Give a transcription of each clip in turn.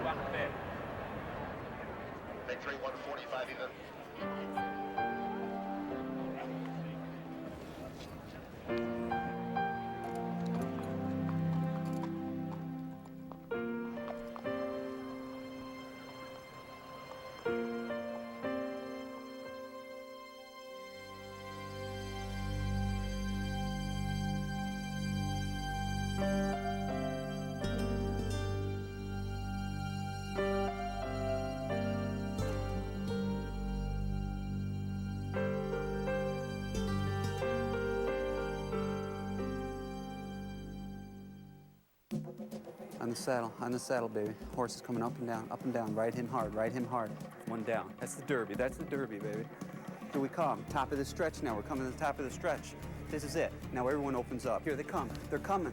Parfait. Victory 145 even. On the saddle, baby. Horse is coming up and down. Ride him hard, ride him hard. One down. That's the derby, baby. Here we come. Top of the stretch now. We're coming to the top of the stretch. This is it. Now everyone opens up. Here they come. They're coming.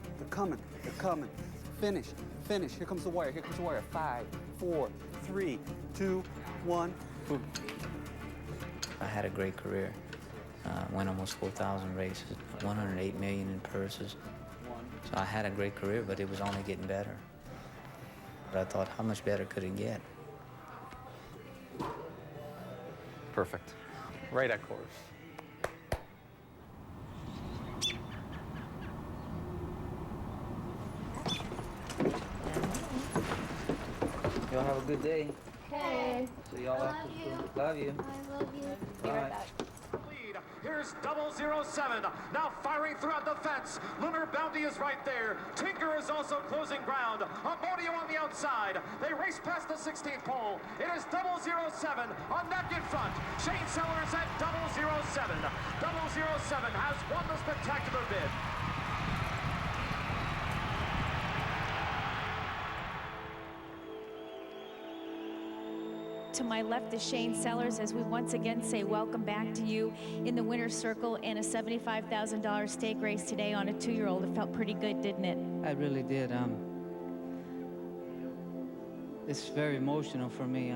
Finish. Here comes the wire. 5, 4, 3, 2, 1. Boom. I had a great career. Won almost 4,000 races, 108 million in purses. So I had a great career, but it was only getting better. But I thought, how much better could it get? Perfect. Right at course. Y'all have a good day. Okay. See y'all after school. Love you. I love you. Be right back. Lead. Here's 007. Now firing throughout the fence. Lunar Bounty is right there. Tinker is also closing ground. Amonio on the outside. They race past the 16th pole. It is 007 on neck in front. Shane Sellers at 007. 007 has won the spectacular bid. To my left is Shane Sellers as we once again say welcome back to you in the winner's circle in a $75,000 stake race today on a 2-year-old. It felt pretty good, didn't it? I really did. It's very emotional for me,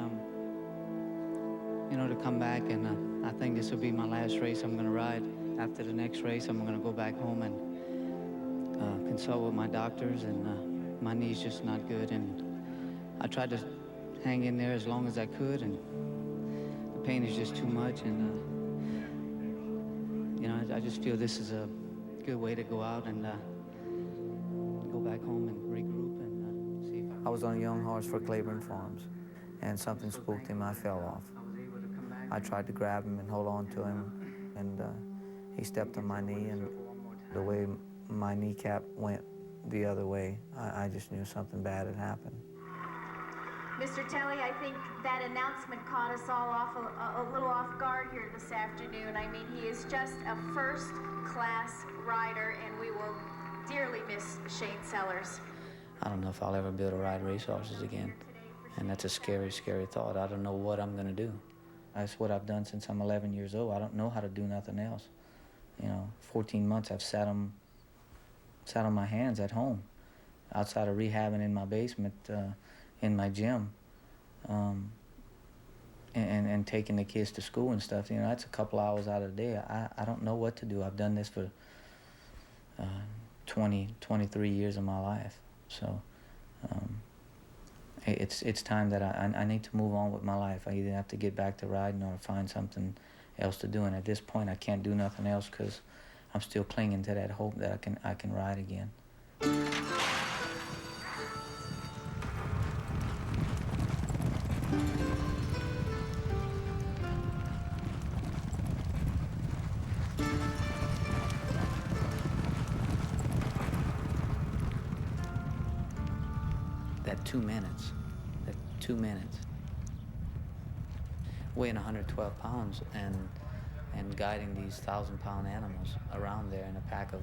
you know, to come back, and I think this will be my last race I'm going to ride. After the next race, I'm going to go back home and consult with my doctors, and my knee's just not good, and I tried to hang in there as long as I could, and the pain is just too much, and you know, I just feel this is a good way to go out and go back home and regroup and see. I was on a young horse for Claiborne Farms, and something spooked him. I fell off. I tried to grab him and hold on to him, and he stepped on my knee, and the way my kneecap went the other way, I just knew something bad had happened. Mr. Telley, I think that announcement caught us all off a little off guard here this afternoon. I mean, he is just a first-class rider, and we will dearly miss Shane Sellers. I don't know if I'll ever be able to ride racehorses again, and that's a scary, scary thought. I don't know what I'm going to do. That's what I've done since I'm 11 years old. I don't know how to do nothing else. You know, 14 months I've sat on my hands at home, outside of rehabbing in my basement, in my gym, and taking the kids to school and stuff. You know, that's a couple hours out of the day. I don't know what to do. I've done this for 23 years of my life. So it's time that I need to move on with my life. I either have to get back to riding or find something else to do. And at this point, I can't do nothing else because I'm still clinging to that hope that I can ride again. That 2 minutes, weighing 112 pounds and guiding these 1,000-pound animals around there in a pack of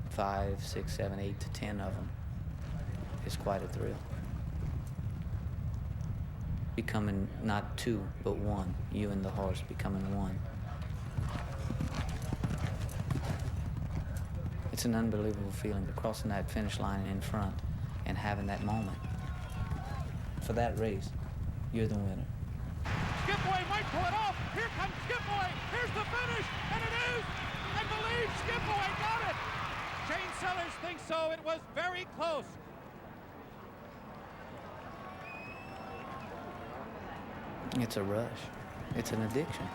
5, 6, 7, 8 to 10 of them is quite a thrill. Becoming not two, but one. You and the horse becoming one. It's an unbelievable feeling to crossing that finish line in front and having that moment. For that race, you're the winner. Skipway might pull it off. Here comes Skipway. Here's the finish, and it is. I believe Skipway got it. Shane Sellers thinks so. It was very close. It's a rush. It's an addiction.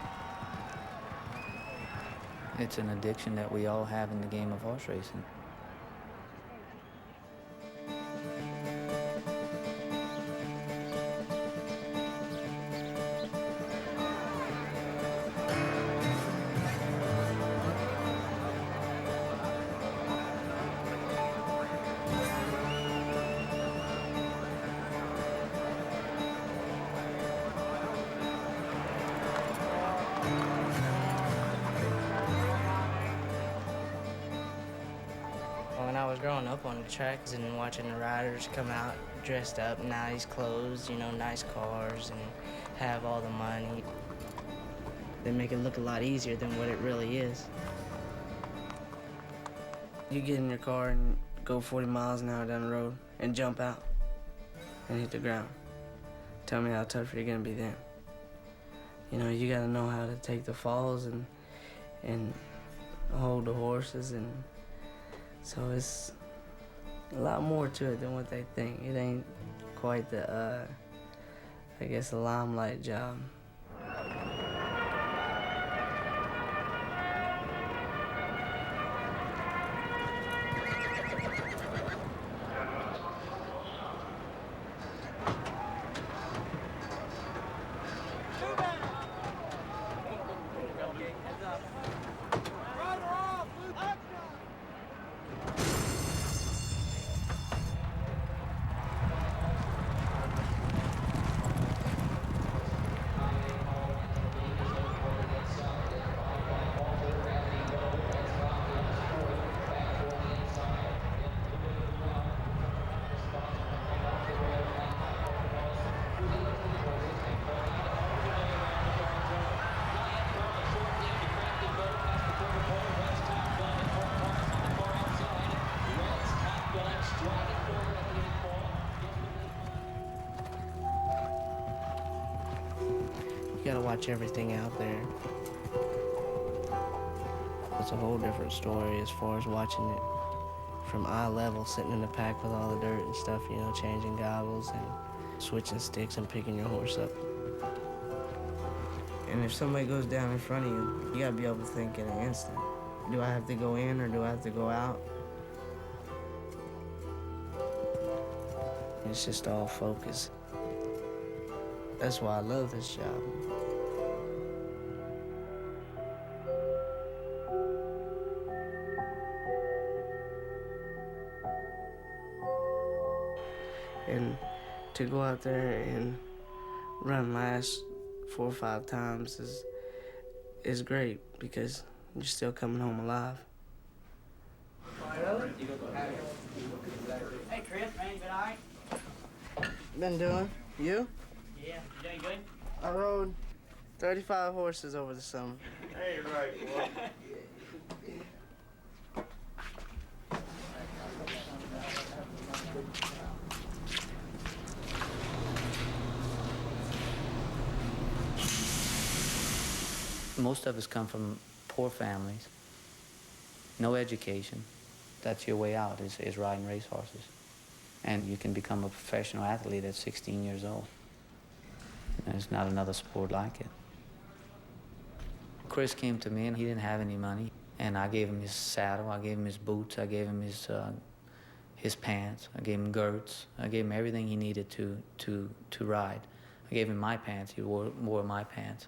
It's an addiction that we all have in the game of horse racing. When I was growing up on the tracks and watching the riders come out dressed up, nice clothes, you know, nice cars, and have all the money, they make it look a lot easier than what it really is. You get in your car and go 40 miles an hour down the road and jump out and hit the ground. Tell me how tough you're gonna be then. You know, you gotta know how to take the falls and hold the horses, and so it's a lot more to it than what they think. It ain't quite the, I guess, a limelight job. You gotta watch everything out there. It's a whole different story as far as watching it from eye level, sitting in the pack with all the dirt and stuff, you know, changing gobbles and switching sticks and picking your horse up. And if somebody goes down in front of you, you gotta be able to think in an instant. Do I have to go in or do I have to go out? It's just all focus. That's why I love this job. And to go out there and run last 4 or 5 times is great because you're still coming home alive. Hey Chris, man, you been alright? Been doing? You? Yeah, you doing good? I rode 35 horses over the summer. Hey, right, boy. Most of us come from poor families, no education. That's your way out, is riding racehorses. And you can become a professional athlete at 16 years old. There's not another sport like it. Chris came to me and he didn't have any money. And I gave him his saddle, I gave him his boots, I gave him his pants, I gave him girts, I gave him everything he needed to ride. I gave him my pants, he wore my pants.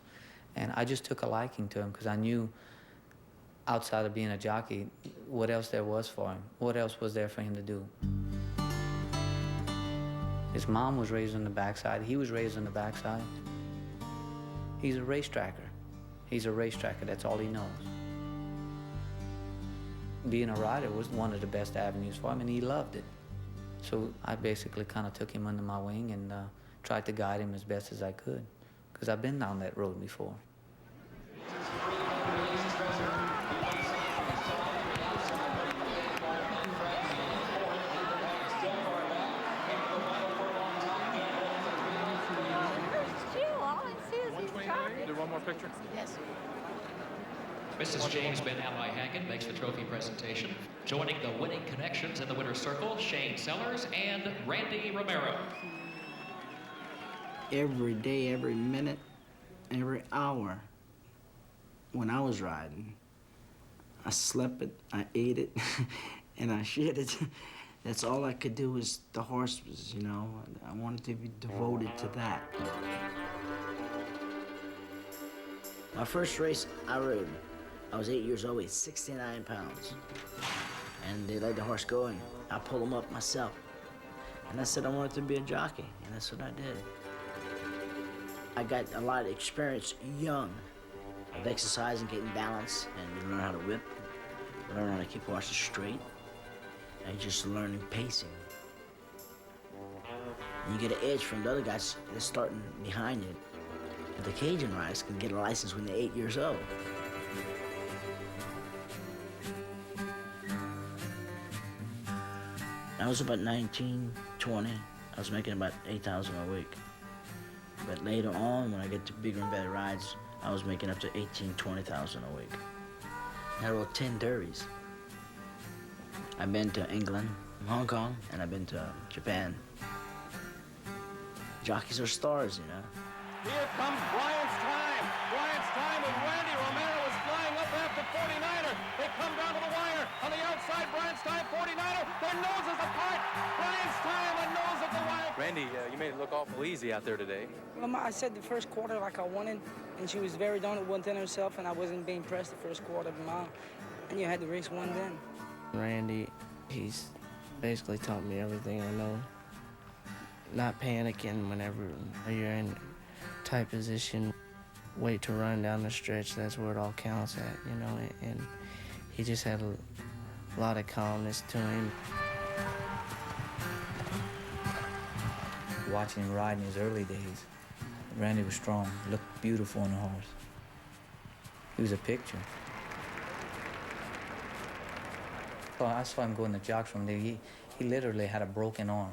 And I just took a liking to him because I knew outside of being a jockey, what else there was for him, what else was there for him to do. His mom was raised on the backside, he was raised on the backside. He's a racetracker. He's a racetracker, that's all he knows. Being a rider was one of the best avenues for him, and he loved it. So I basically kind of took him under my wing and tried to guide him as best as I could, because I've been down that road before. Do one more picture? Yes. Mrs. James Ben Ally Hagen makes the trophy presentation. Joining the winning connections in the winner's circle, Shane Sellers and Randy Romero. every day, every minute, every hour when I was riding. I slept it, I ate it, and I shit it. That's all I could do was the horse was, you know, I wanted to be devoted to that. My first race I rode, I was 8 years old, weighed 69 pounds. And they let the horse go, and I pulled him up myself. And I said I wanted to be a jockey, and that's what I did. I got a lot of experience young of exercising, getting balance, and you learn how to whip, learn how to keep horses straight, and just learning pacing. And you get an edge from the other guys that's starting behind you. The Cajun riders can get a license when they're 8 years old. I was about 19, 20. I was making about $8,000 a week. But later on, when I get to bigger and better rides, I was making up to $18,000, $20,000 a week. I rode 10 derbies. I've been to England, Hong Kong, and I've been to Japan. Jockeys are stars, you know. Here comes Bryant's time. Bryant's time, and Randy Romero is flying up after 49er. They come down to the wire. On the outside, Bryant's time, 49er. Their noses apart. Bryant's time, a nose at the wire. Randy, you made it look awful easy out there today. Well, I said the first quarter like I wanted, and she was very done with one-10 herself, and I wasn't being pressed the first quarter of the mile. And you had the race won then. Randy, he's basically taught me everything I know. Not panicking whenever you're in tight position. Wait to run down the stretch, that's where it all counts at, you know, and he just had a lot of calmness to him. Watching him ride in his early days, Randy was strong, looked beautiful on the horse. He was a picture. So I saw him go in the jocks room there. He literally had a broken arm.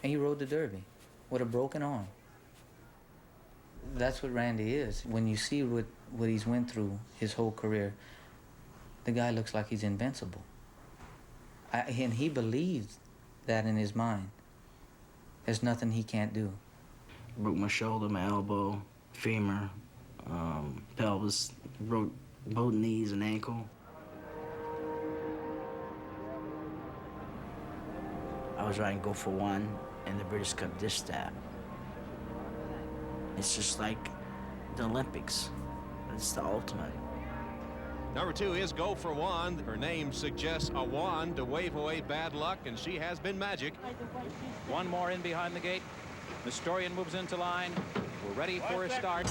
And he rode the Derby with a broken arm. That's what Randy is. When you see what he's went through his whole career, the guy looks like he's invincible. And he believes that in his mind. There's nothing he can't do. Broke my shoulder, my elbow, femur, pelvis, broke both knees and ankle. I was riding Go For One in the British Cup Distaff. It's just like the Olympics. It's the ultimate. Number 2 is Go For One. Her name suggests a wand to wave away bad luck, and she has been magic. One more in behind the gate. Nestorian moves into line. We're ready for a start.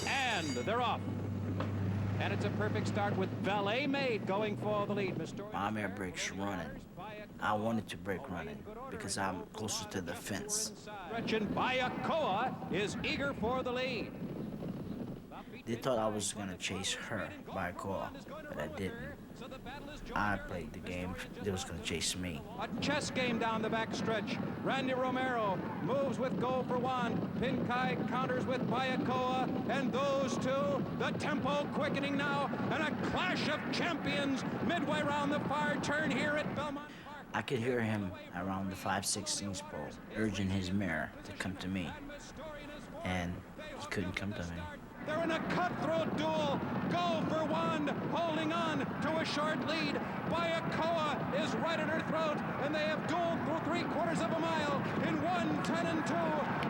And they're off. And it's a perfect start with Valet Maid going for the lead. My mare breaks running. I wanted to break running because I'm closer to the fence. Gretchen Bayakoa is eager for the lead. They thought I was going to chase her, Bayakoa, but I didn't. I played the game. They was going to chase me. A chess game down the back stretch. Randy Romero moves with Go For One. Pinkai counters with Bayakoa. And those two, the tempo quickening now. And a clash of champions midway around the far turn here at Belmont. I could hear him around the 5/16 pole, urging his mare to come to me. And he couldn't come to me. They're in a cutthroat duel. Go For One holding on to a short lead. Bayakoa is right at her throat, and they have dueled through 3/4 of a mile in 1:10 and 2.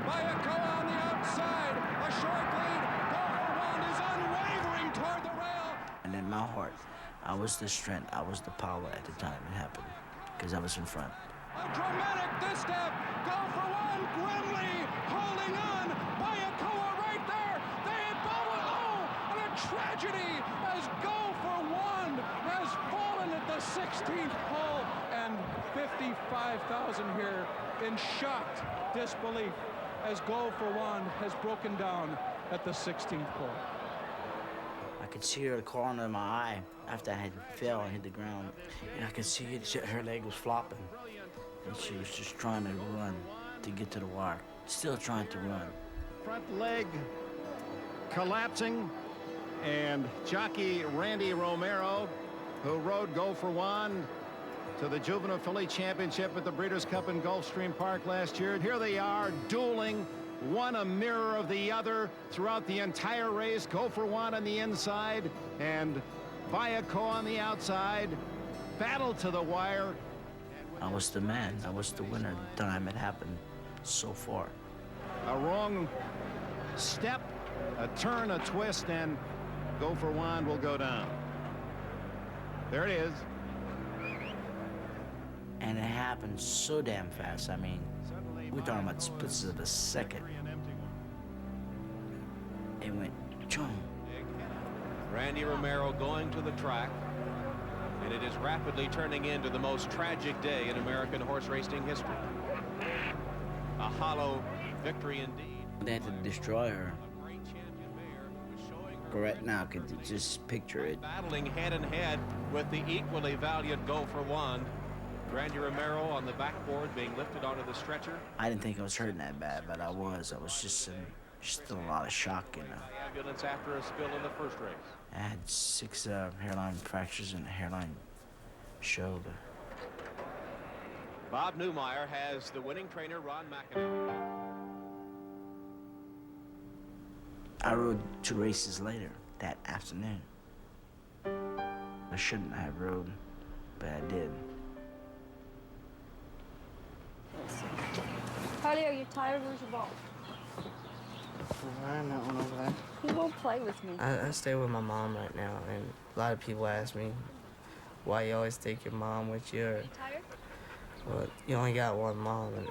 Bayakoa on the outside, a short lead. Go For One is unwavering toward the rail. And in my heart, I was the strength, I was the power at the time it happened, because I was in front. A dramatic distaff. Go For One grimly holding on. Bayakoa right there. They had battled. Oh, and a tragedy as Go For One has fallen at the 16th hole, and 55,000 here in shocked disbelief as Go For One has broken down at the 16th hole. I could see her corner of my eye after I had fell and hit the ground. And I could see it, her leg was flopping. And she was just trying to run to get to the wire. Still trying to run. Front leg collapsing, and jockey Randy Romero, who rode Go For One, to the Juvenile Filly Championship at the Breeders' Cup in Gulfstream Park last year. Here they are dueling, one a mirror of the other throughout the entire race. Go for One on the inside and Viaco on the outside. Battle to the wire. I was the man. I was the winner the time it happened so far. A wrong step, a turn, a twist, and Go for One will go down. There it is. And it happened so damn fast. I mean, we're talking about splits of a second. It went, chong. Randy Romero going to the track, and it is rapidly turning into the most tragic day in American horse racing history. A hollow victory indeed. They had to destroy her. Right now, I could just picture it. Battling head and head with the equally valiant Go for One. Randy Romero on the backboard being lifted onto the stretcher. I didn't think I was hurting that bad, but I was. I was just still a lot of shock, you know. Ambulance after a spill in the first race. I had 6 hairline fractures and a hairline shoulder. Bob Newmeyer has the winning trainer, Ron McIntyre. I rode 2 races later that afternoon. I shouldn't have rode, but I did. Harley, are you tired? Where's your ball? That one over there. He won't play with me. I stay with my mom right now, and a lot of people ask me why you always take your mom with you. Or, Tired? well, you only got one mom, and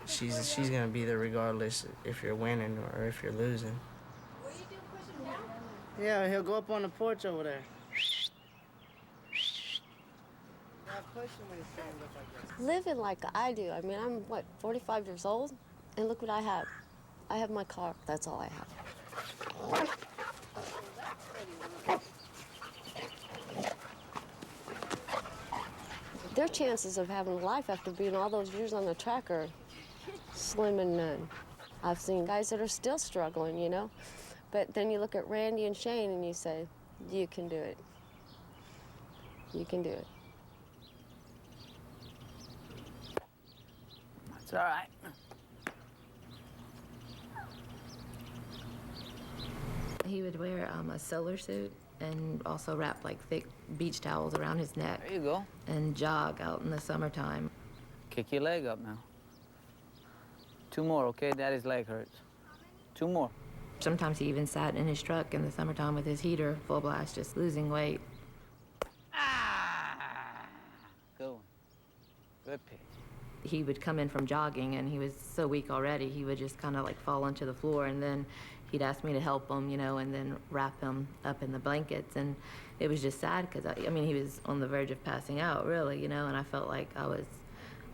she's gonna be there regardless if you're winning or if you're losing. What are you doing, pushing down? Yeah, he'll go up on the porch over there. Living like I do. I mean, I'm, 45 years old? And look what I have. I have my car. That's all I have. Their chances of having a life after being all those years on the track are slim and none. I've seen guys that are still struggling, you know? But then you look at Randy and Shane and you say, you can do it. You can do it. It's all right. He would wear a solar suit and also wrap like thick beach towels around his neck. There you go. And jog out in the summertime. Kick your leg up now. 2 more, okay? Daddy's leg hurts. 2 more. Sometimes he even sat in his truck in the summertime with his heater full blast, just losing weight. Good one. Good pick. He would come in from jogging and he was so weak already, he would just kind of like fall onto the floor, and then he'd ask me to help him, you know, and then wrap him up in the blankets. And it was just sad because, I mean, he was on the verge of passing out, really, you know, and I felt like I was,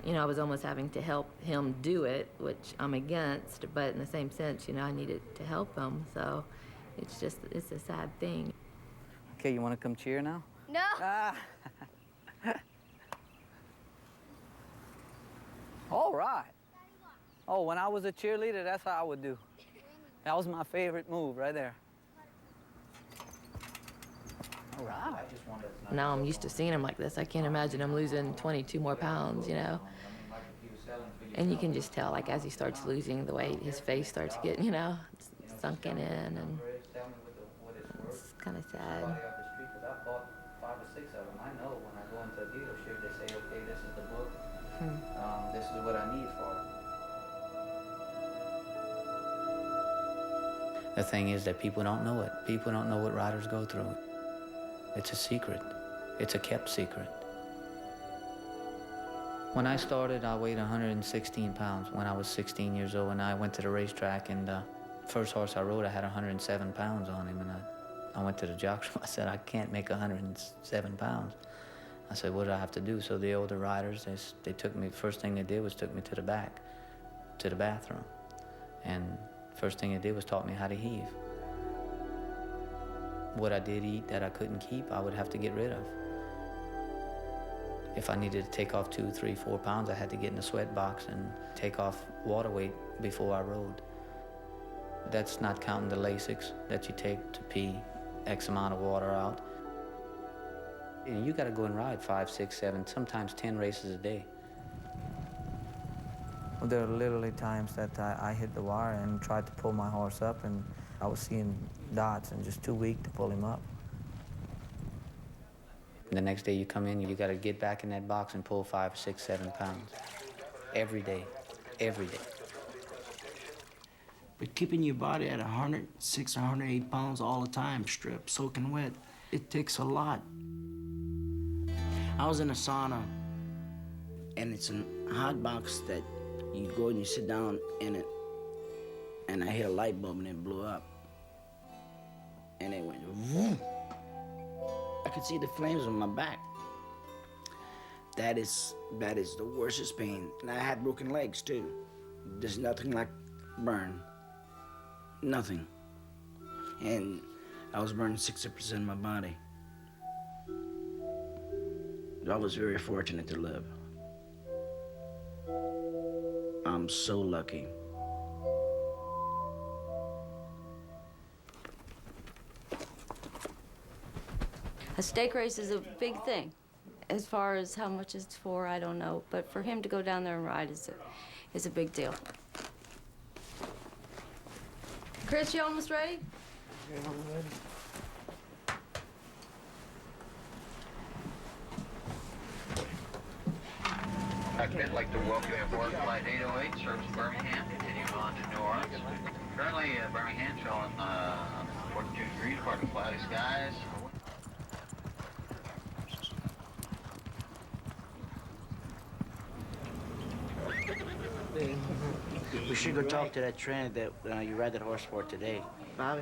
you know, I was almost having to help him do it, which I'm against, but in the same sense, you know, I needed to help him. So it's just, it's a sad thing. Okay, you want to come cheer now? No. All right. Oh, when I was a cheerleader, that's how I would do. That was my favorite move right there. All right. Now I'm used to seeing him like this. I can't imagine him losing 22 more pounds, you know? And you can just tell, like, as he starts losing the weight, his face starts getting, you know, sunken in, and it's kind of sad. I bought 5 or 6 of them. I know when I go into a dealership, they say, okay, this is the book. This is what I need for it. The thing is that people don't know it. People don't know what riders go through. It's a secret. It's a kept secret. When I started, I weighed 116 pounds when I was 16 years old, and I went to the racetrack, and first horse I rode, I had 107 pounds on him, and I went to the jock shop. I said, I can't make 107 pounds. I said, what do I have to do? So the older riders, they took me, first thing they did was took me to the back, to the bathroom. And first thing they did was taught me how to heave. What I did eat that I couldn't keep, I would have to get rid of. If I needed to take off 2, 3, 4 pounds, I had to get in a sweat box and take off water weight before I rode. That's not counting the Lasix that you take to pee X amount of water out. And you got to go and ride 5, 6, 7, sometimes 10 races a day. Well, there are literally times that I hit the wire and tried to pull my horse up, and I was seeing dots and just too weak to pull him up. The next day you come in, you got to get back in that box and pull 5, 6, 7 pounds. Every day, every day. But keeping your body at 106 or 108 pounds all the time, stripped, soaking wet, it takes a lot. I was in a sauna, and it's a hot box that you go and you sit down in it, and I hit a light bulb and it blew up. And it went vroom. I could see the flames on my back. That is the worstest pain. And I had broken legs too. There's nothing like burn. Nothing. And I was burning 60% of my body. I was very fortunate to live. I'm so lucky. A stake race is a big thing. As far as how much it's for, I don't know. But for him to go down there and ride is a big deal. Chris, you almost ready? Yeah, I'm ready. I'd like to welcome you aboard Flight 808, service Birmingham, continuing on to New Orleans. Currently, Birmingham showing 42 degrees, partly cloudy skies. We should go talk to that trainer that you ride that horse for today. Bobby?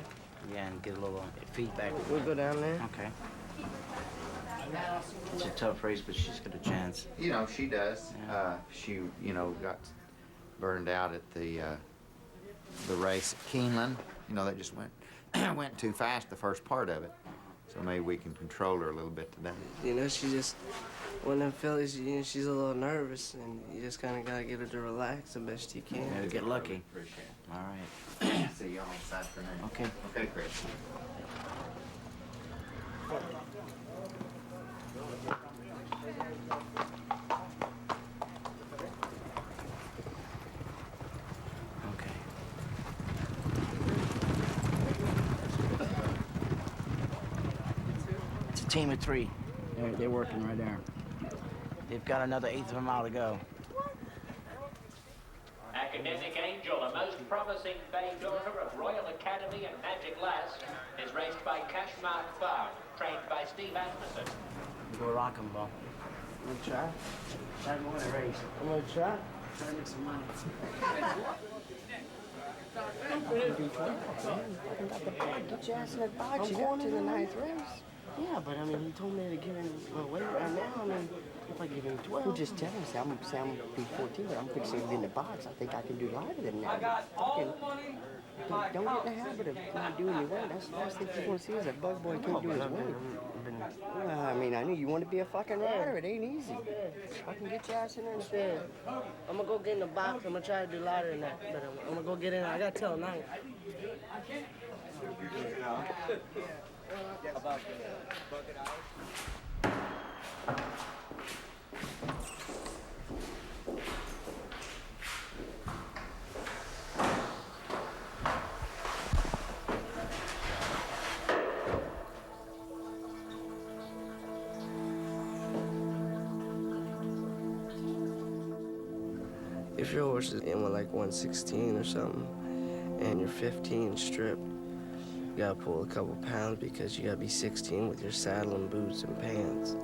Yeah, and get a little feedback. We'll go down there. Okay. It's a tough race, but she's got a chance. You know, she does. Yeah. She, you know, got burned out at the race at Keeneland. You know, that just went too fast the first part of it. So maybe we can control her a little bit today. You know, she just, when them fillies, you know, she's a little nervous, and you just kind of got to get her to relax the best you can. Yeah, get lucky. Appreciate it. All right. See you all this afternoon. Okay. Okay, Chris. It's a team of 3. They're working right there. They've got another 1/8 of a mile to go. Academic Angel, a most promising bay daughter of Royal Academy and Magic Lass, is raced by Cashmark Farm, trained by Steve Asmussen. Go rock 'em, Bo. You want to try? Try to win a race. I'm going to try. Try to make some money. Get your ass in that box. You got to the 9th race. Yeah, but I mean, he told me to give him weight right now. I mean, if I give him 12. Well, just tell him, say I'm be 14, but I'm fixing to be in the box. I think I can do lighter than that. I got all the money. Don't get in the habit of not doing your weight. That's the last thing you want to see is a bug boy can't do his weight. Well, I mean, I knew you want to be a fucking rider. It ain't easy. I can get your ass in there and say, I'm going to go get in the box. I'm going to try to do lighter than that. But I'm going to go get in. I got to tell him 9. If your horse is in with like 116 or something, and you're 15 stripped, you gotta pull a couple pounds because you gotta be 16 with your saddle and boots and pants.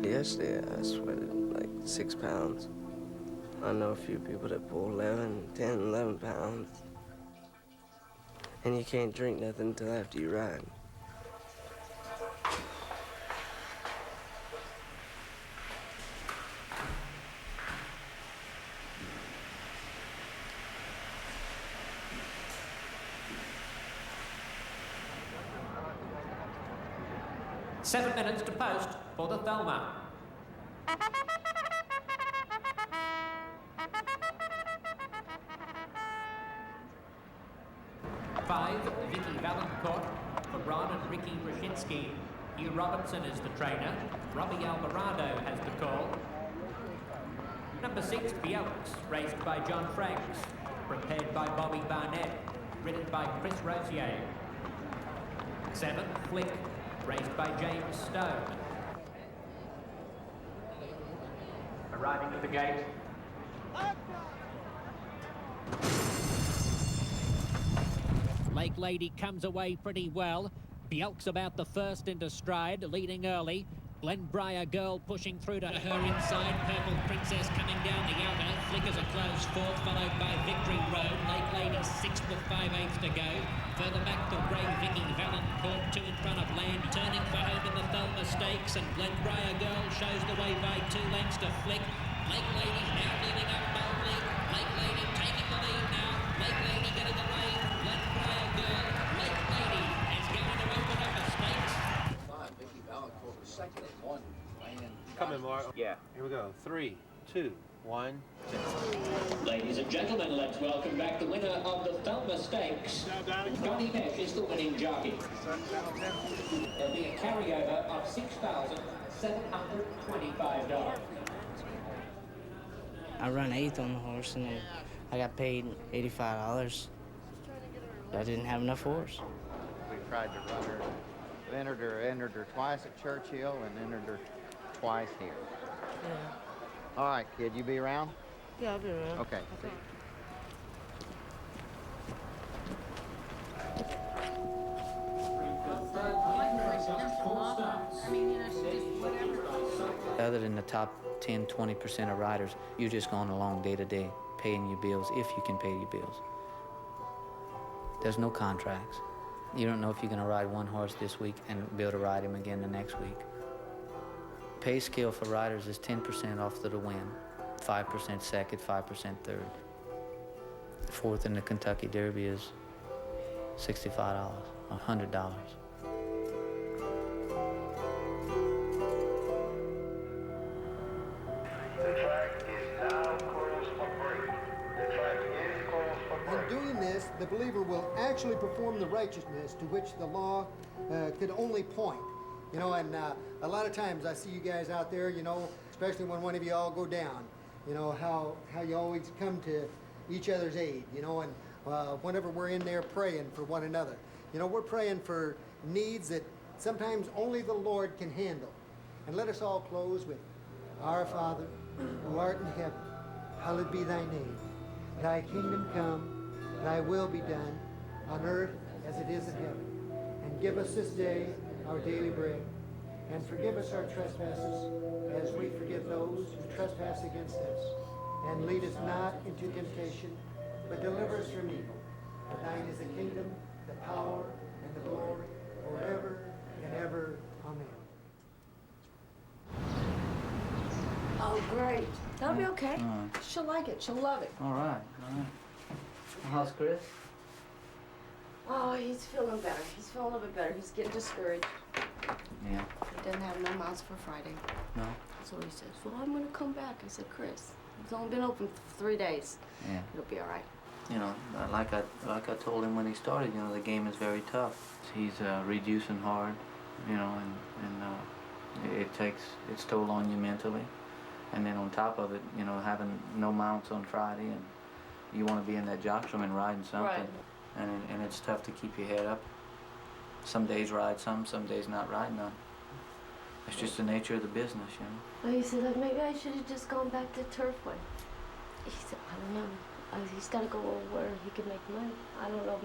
Yesterday, I sweated like 6 pounds. I know a few people that pull 11, 10, 11 pounds. And you can't drink nothing until after you ride. Seven minutes to post for the Thelma. Five, Vicky Valancourt for Ron and Ricky Brzezinski. Hugh Robinson is the trainer. Robbie Alvarado has the call. Number 6, Bielks, raced by John Franks. Prepared by Bobby Barnett. Ridden by Chris Rosier. 7, Flick, raced by James Stone. Arriving at the gate. Lake Lady comes away pretty well. Bielks about the first into stride, leading early. Glenbriar Girl pushing through to her inside. Purple Princess coming down the outer. Flickers a close fourth, followed by Victory Road. Lake Lady 6th with 5/8 to go. Further back to Grey Vicky Valancourt, 2 in front of Land. Turning for home in the Thelma Stakes, and Glenbriar Girl shows the way by 2 lengths to Flick. Lake Lady now leading up boldly. Lake Lady taking the lead now. Lake Lady getting away. Glenbriar Girl. Lake Lady is going to open up the stakes. Vicky Valancourt was second at 1. Come in, Mark. Yeah. Here we go. 3, 2, 1. Ladies and gentlemen, let's welcome back the winner of the Thelma Stakes. Johnny Mesh is the winning jockey. There'll be a carryover of $6,725. I run 8th on the horse, and I got paid $85. I didn't have enough horse. We tried to run her. We entered her twice at Churchill and entered her twice here. Yeah. All right, kid, you be around? Yeah, I'll be around. Okay. Other than the top 10, 20% of riders, you're just going along day to day, paying your bills if you can pay your bills. There's no contracts. You don't know if you're going to ride one horse this week and be able to ride him again the next week. Pay scale for riders is 10% off to the win, 5% second, 5% third. Fourth in the Kentucky Derby is $65, $100. In doing this, the believer will actually perform the righteousness to which the law could only point. You know, and a lot of times I see you guys out there, you know, especially when one of you all go down, you know, how you always come to each other's aid, you know, and whenever we're in there praying for one another. You know, we're praying for needs that sometimes only the Lord can handle. And let us all close with, Our Father, who art in heaven, hallowed be thy name. Thy kingdom come, thy will be done, on earth as it is in heaven. And give us this day our daily bread, and forgive us our trespasses, as we forgive those who trespass against us. And lead us not into temptation, but deliver us from evil. For thine is the kingdom, the power, and the glory, forever and ever. Amen. Oh, great. That'll be okay. She'll like it. She'll love it. All right, all right. How's Chris? Oh, he's feeling better. He's feeling a little bit better. He's getting discouraged. Yeah. He doesn't have no miles for Friday. No? So he says, well, I'm going to come back. I said, Chris, it's only been open for 3 days. Yeah. It'll be all right. You know, like I told him when he started, you know, the game is very tough. He's reducing hard, you know, and it takes its toll on you mentally. And then on top of it, you know, having no mounts on Friday, and you want to be in that jockstrom and riding something. Right. And it's tough to keep your head up. Some days ride some days not ride none. It's just the nature of the business, you know. Well, he said, maybe I should have just gone back to Turfway. He said, I don't know. He's got to go where he can make money. I don't know.